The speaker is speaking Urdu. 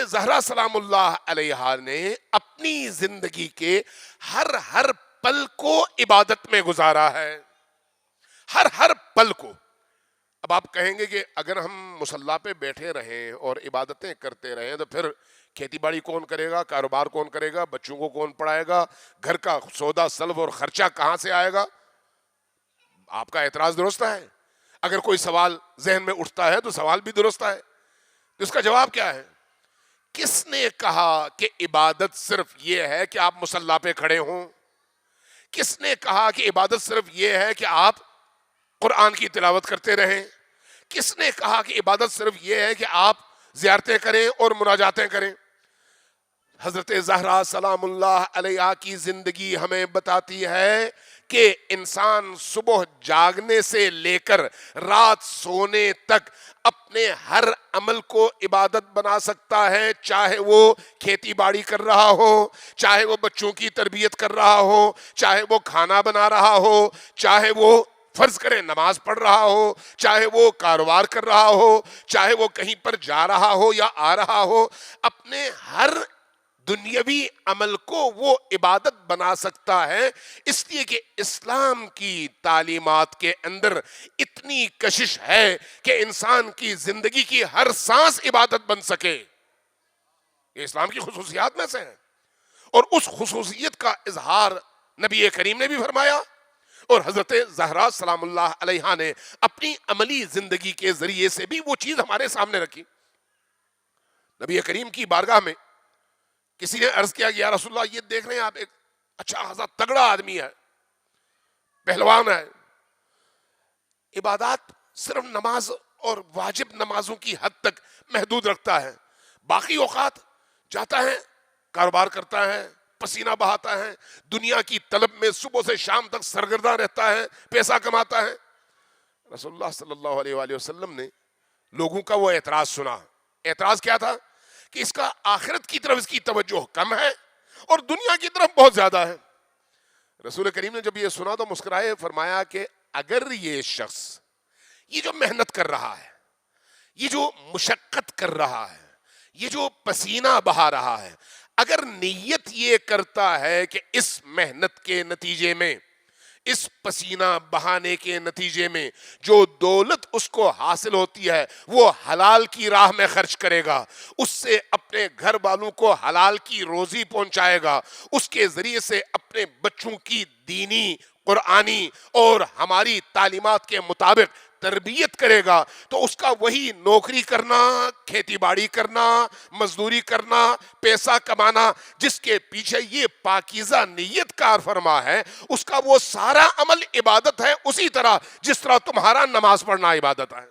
زہرا سلام اللہ علیہا نے اپنی زندگی کے ہر پل کو عبادت میں گزارا ہے، ہر پل کو۔ اب آپ کہیں گے کہ اگر ہم مصلی پہ بیٹھے رہیں اور عبادتیں کرتے رہیں تو پھر کھیتی باڑی کون کرے گا، کاروبار کون کرے گا، بچوں کو کون پڑھائے گا، گھر کا سودا سلب اور خرچہ کہاں سے آئے گا؟ آپ کا اعتراض درست ہے۔ اگر کوئی سوال ذہن میں اٹھتا ہے تو سوال بھی درست ہے۔ اس کا جواب کیا ہے؟ کس نے کہا کہ عبادت صرف یہ ہے کہ آپ مصلی پہ کھڑے ہوں؟ کس نے کہا کہ عبادت صرف یہ ہے کہ آپ قرآن کی تلاوت کرتے رہیں؟ کس نے کہا کہ عبادت صرف یہ ہے کہ آپ زیارتیں کریں اور مناجاتیں کریں؟ حضرت زہرا سلام اللہ علیہا کی زندگی ہمیں بتاتی ہے کہ انسان صبح جاگنے سے لے کر رات سونے تک اپنے ہر عمل کو عبادت بنا سکتا ہے، چاہے وہ کھیتی باڑی کر رہا ہو، چاہے وہ بچوں کی تربیت کر رہا ہو، چاہے وہ کھانا بنا رہا ہو، چاہے وہ فرض کرے نماز پڑھ رہا ہو، چاہے وہ کاروبار کر رہا ہو، چاہے وہ کہیں پر جا رہا ہو یا آ رہا ہو، اپنے ہر دنیاوی عمل کو وہ عبادت بنا سکتا ہے، اس لیے کہ اسلام کی تعلیمات کے اندر اتنی کشش ہے کہ انسان کی زندگی کی ہر سانس عبادت بن سکے۔ یہ اسلام کی خصوصیات میں سے ہے، اور اس خصوصیت کا اظہار نبی کریم نے بھی فرمایا، اور حضرت زہرا سلام اللہ علیہا نے اپنی عملی زندگی کے ذریعے سے بھی وہ چیز ہمارے سامنے رکھی۔ نبی کریم کی بارگاہ میں کسی نے عرض کیا کہ یا رسول اللہ، یہ دیکھ رہے ہیں آپ ایک اچھا خاصا تگڑا آدمی ہے، پہلوان ہے، عبادات صرف نماز اور واجب نمازوں کی حد تک محدود رکھتا ہے، باقی اوقات جاتا ہے، کاروبار کرتا ہے، پسینہ بہاتا ہے، دنیا کی طلب میں صبح سے شام تک سرگرداں رہتا ہے، پیسہ کماتا ہے۔ رسول اللہ صلی اللہ علیہ وآلہ وسلم نے لوگوں کا وہ اعتراض سنا۔ اعتراض کیا تھا؟ کہ اس کا آخرت کی طرف اس کی توجہ کم ہے اور دنیا کی طرف بہت زیادہ ہے۔ رسول کریم نے جب یہ سنا تو مسکرائے، فرمایا کہ اگر یہ شخص یہ جو محنت کر رہا ہے، یہ جو مشقت کر رہا ہے، یہ جو پسینہ بہا رہا ہے، اگر نیت یہ کرتا ہے کہ اس محنت کے نتیجے میں، اس پسینہ بہانے کے نتیجے میں جو دولت اس کو حاصل ہوتی ہے وہ حلال کی راہ میں خرچ کرے گا، اس سے اپنے گھر والوں کو حلال کی روزی پہنچائے گا، اس کے ذریعے سے اپنے بچوں کی دینی، قرآنی اور ہماری تعلیمات کے مطابق تربیت کرے گا، تو اس کا وہی نوکری کرنا، کھیتی باڑی کرنا، مزدوری کرنا، پیسہ کمانا، جس کے پیچھے یہ پاکیزہ نیت کار فرما ہے، اس کا وہ سارا عمل عبادت ہے، اسی طرح جس طرح تمہارا نماز پڑھنا عبادت ہے۔